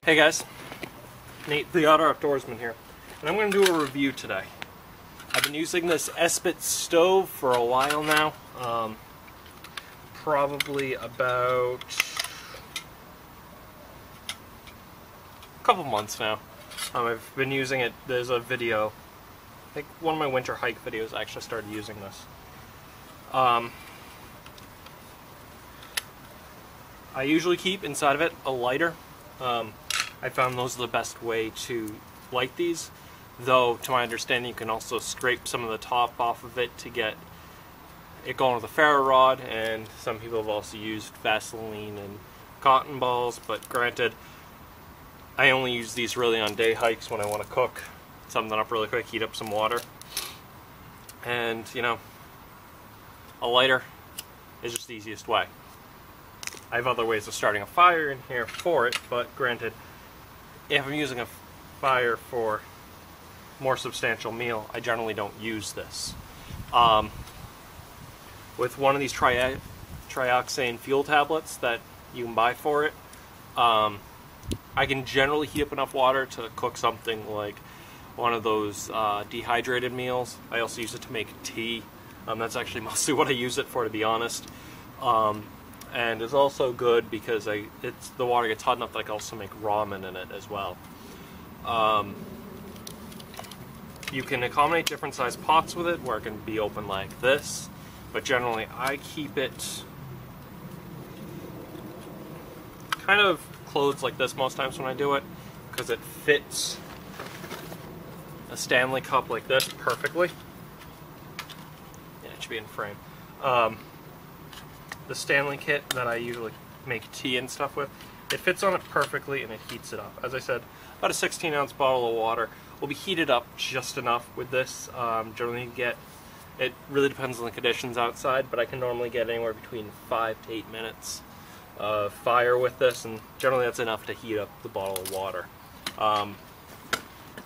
Hey guys, Nate the Auto Outdoorsman here, and I'm going to do a review today. I've been using this Esbit stove for a while now, probably about a couple months now. I've been using it. There's a video, I think one of my winter hike videos, I actually started using this. I usually keep inside of it a lighter. I found those are the best way to light these, though to my understanding you can also scrape some of the top off of it to get it going with a ferro rod, and some people have also used Vaseline and cotton balls, but granted, I only use these really on day hikes when I want to cook something up really quick, heat up some water, and you know, a lighter is just the easiest way. I have other ways of starting a fire in here for it, but granted, if I'm using a fire for more substantial meal, I generally don't use this. With one of these trioxane fuel tablets that you can buy for it, I can generally heat up enough water to cook something like one of those dehydrated meals. I also use it to make tea. That's actually mostly what I use it for, to be honest. And it's also good because the water gets hot enough that I can also make ramen in it as well. You can accommodate different size pots with it, where it can be open like this, but generally I keep it kind of closed like this most times when I do it, because it fits a Stanley cup like this perfectly. Yeah, it should be in frame. The Stanley kit that I usually make tea and stuff with, it fits on it perfectly and it heats it up. As I said, about a 16-ounce bottle of water will be heated up just enough with this. Generally it really depends on the conditions outside, but I can normally get anywhere between 5 to 8 minutes of fire with this, and generally that's enough to heat up the bottle of water. I'm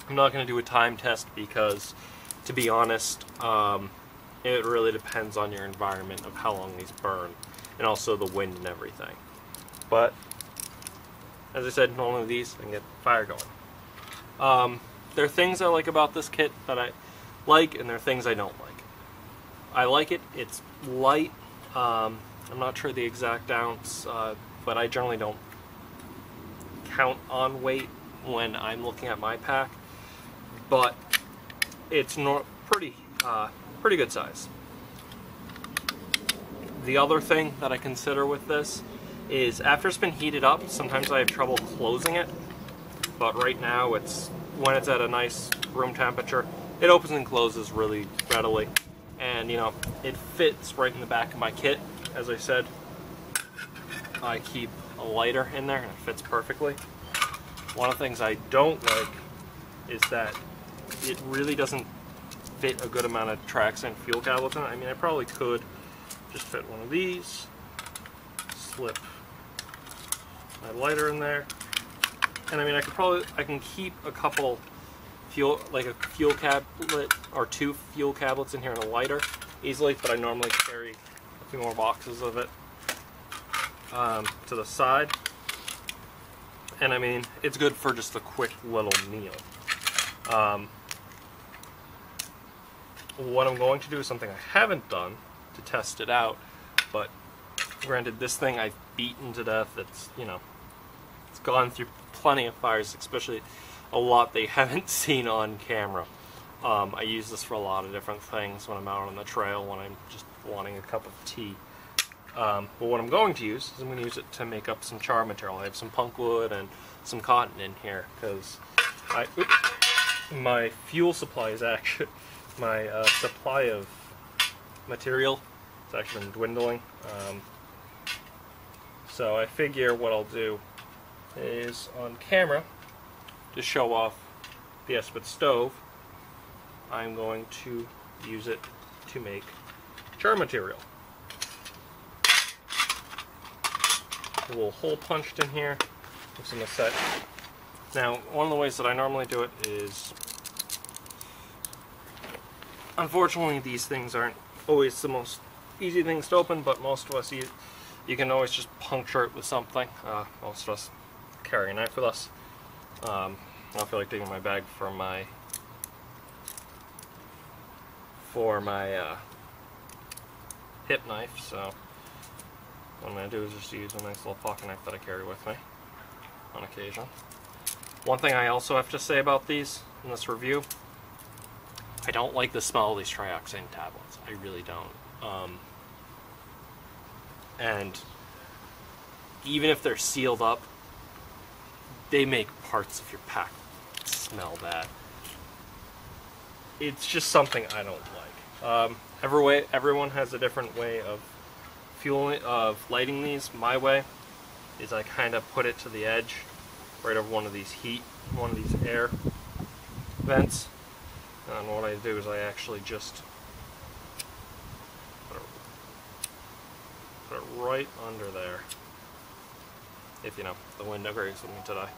not going to do a time test because, to be honest, it really depends on your environment of how long these burn, and also the wind and everything. But as I said, normally these I can get fire going. There are things I like about this kit that I like, and there are things I don't like. I like it. It's light. I'm not sure the exact ounce, but I generally don't count on weight when I'm looking at my pack. But it's pretty good size. The other thing that I consider with this is after it's been heated up, sometimes I have trouble closing it, but right now when it's at a nice room temperature, it opens and closes really readily, and you know, it fits right in the back of my kit. As I said, I keep a lighter in there and it fits perfectly. One of the things I don't like is that it really doesn't fit a good amount of trioxane fuel tablets in it. I mean, I probably could just fit one of these, slip my lighter in there, and I mean, I can keep a couple a fuel tablet or 2 fuel tablets in here and a lighter easily, but I normally carry a few more boxes of it to the side. And I mean, it's good for just a quick little meal. What I'm going to do is something I haven't done to test it out, but granted, this thing I've beaten to death. It's, you know, it's gone through plenty of fires, especially a lot they haven't seen on camera. I use this for a lot of different things when I'm out on the trail, when I'm just wanting a cup of tea. But what I'm going to use is I'm going to use it to make up some char material. I have some punk wood and some cotton in here, because my fuel supply is actually, my supply of material has actually been dwindling. So I figure what I'll do is, on camera, to show off the Esbit stove, I'm going to use it to make char material. A little hole punched in here. I'm just going to set. Now, one of the ways that I normally do it is, unfortunately, these things aren't always the most easy things to open, but most of us, you can always just puncture it with something. Most of us carry a knife with us. I don't feel like taking my bag for my hip knife, so what I'm going to do is just use a nice little pocket knife that I carry with me on occasion. One thing I also have to say about these in this review, I don't like the smell of these trioxane tablets. I really don't. And even if they're sealed up, they make parts of your pack smell bad. It's just something I don't like. Everyone has a different way of lighting these. My way is I kind of put it to the edge, right over one of these air vents. And what I do is I actually just put it right under there. If you know, the wind agrees with me today.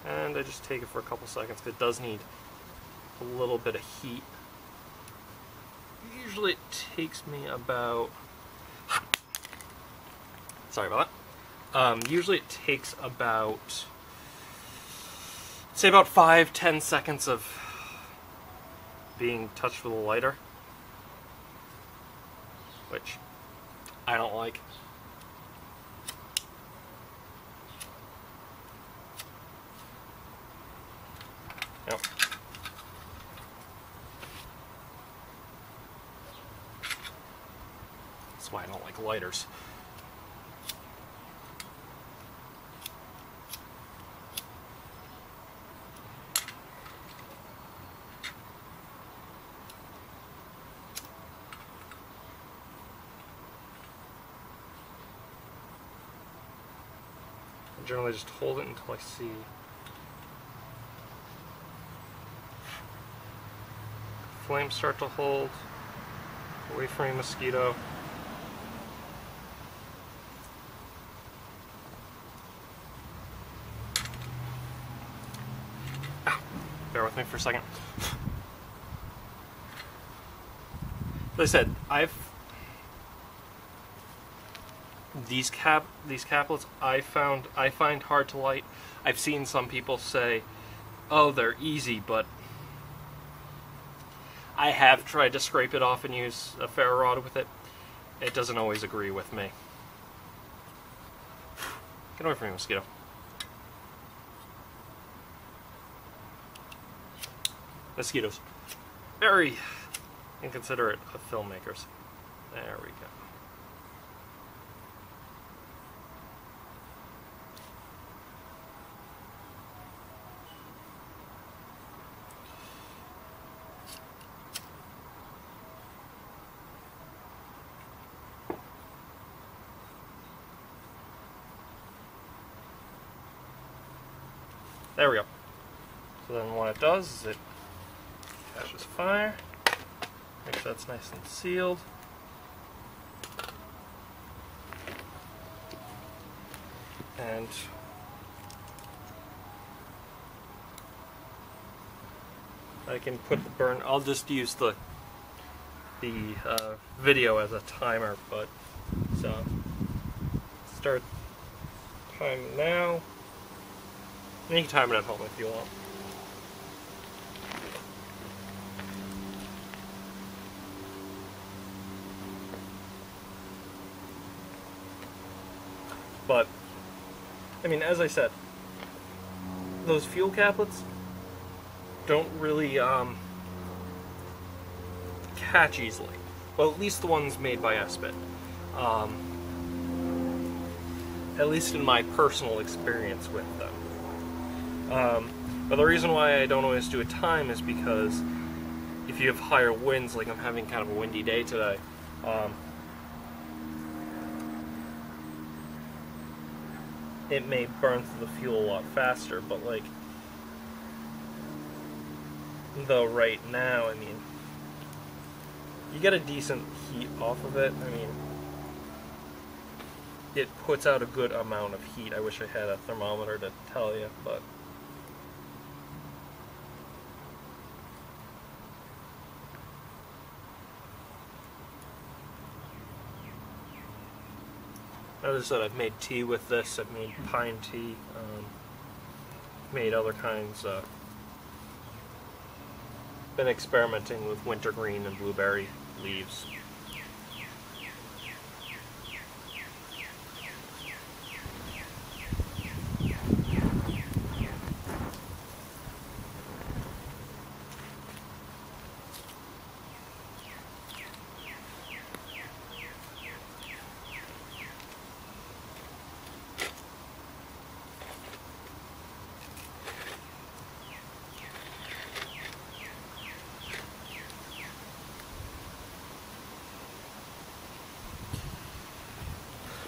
And I just take it for a couple seconds, because it does need a little bit of heat. Usually it takes me about... Sorry about that. Usually it takes about... say about 5-10 seconds of being touched with a lighter. Which I don't like. Yep. That's why I don't like lighters. I generally just hold it until I see flames start to hold away from a mosquito. Bear with me for a second. As I said, these caplets I find hard to light. I've seen some people say, "Oh, they're easy," but I have tried to scrape it off and use a ferro rod with it. It doesn't always agree with me. Get away from me, mosquito. Mosquitoes. Very inconsiderate of filmmakers. There we go. There we go. So then what it does is it catches fire, make sure that's nice and sealed. And I can put the burn, I'll just use the video as a timer, but so start time now. And you can time it at home if you want. But, I mean, as I said, those fuel caplets don't really catch easily. Well, at least the ones made by Esbit. At least in my personal experience with them. But the reason why I don't always do a time is because if you have higher winds, like I'm having kind of a windy day today, it may burn through the fuel a lot faster, but like, though right now, I mean, you get a decent heat off of it. I mean, it puts out a good amount of heat. I wish I had a thermometer to tell you, but As I said, I've made tea with this. I've made pine tea, made other kinds. Been experimenting with wintergreen and blueberry leaves.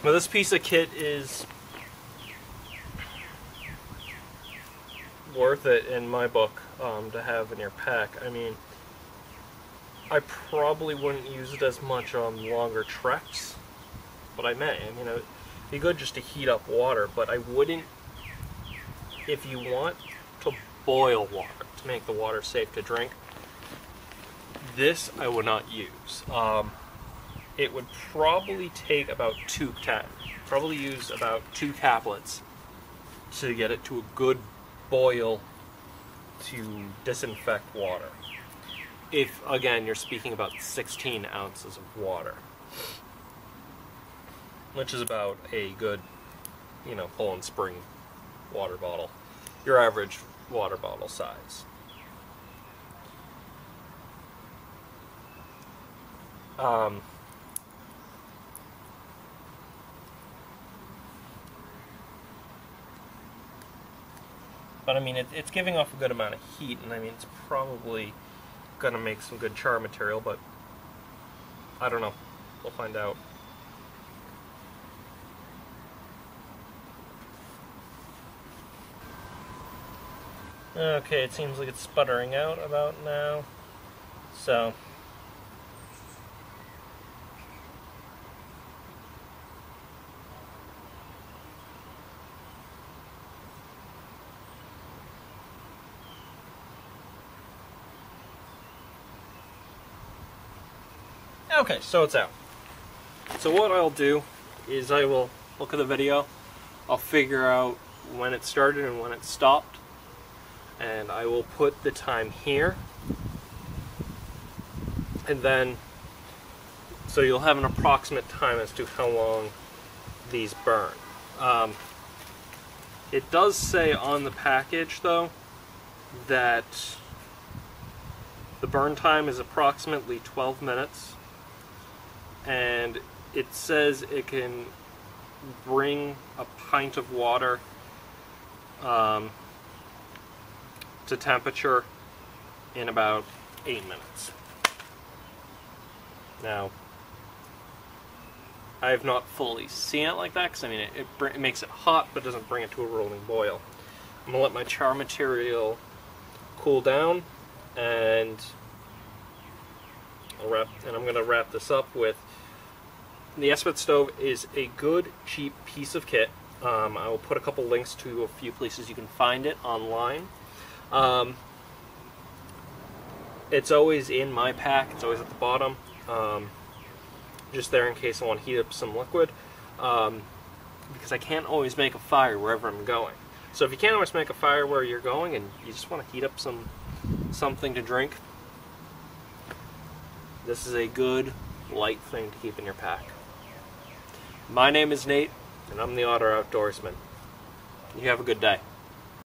But this piece of kit is worth it in my book to have in your pack. I mean, I probably wouldn't use it as much on longer treks, but I may. I mean, it'd be good just to heat up water, but I wouldn't, if you want to boil water to make the water safe to drink, this I would not use. It would probably take about probably use about 2 tablets to get it to a good boil to disinfect water. If, again, you're speaking about 16 ounces of water, which is about a good, Poland Spring water bottle, your average water bottle size. But I mean, it's giving off a good amount of heat, and I mean, it's probably going to make some good char material, but I don't know. We'll find out. Okay, it seems like it's sputtering out about now. So okay, so it's out. So what I'll do is I will look at the video, I'll figure out when it started and when it stopped, and I will put the time here, and then so you'll have an approximate time as to how long these burn. It does say on the package, though, that the burn time is approximately 12 minutes. And it says it can bring a pint of water to temperature in about 8 minutes. Now, I have not fully seen it like that, because I mean, it makes it hot, but doesn't bring it to a rolling boil. I'm going to let my char material cool down, and I'm going to wrap this up with, the Esbit stove is a good, cheap piece of kit. I will put a couple links to a few places you can find it online. It's always in my pack. It's always at the bottom. Just there in case I want to heat up some liquid. Because I can't always make a fire wherever I'm going. So if you can't always make a fire where you're going and you just want to heat up something to drink, this is a good, light thing to keep in your pack. My name is Nate, and I'm the Otter Outdoorsman. You have a good day.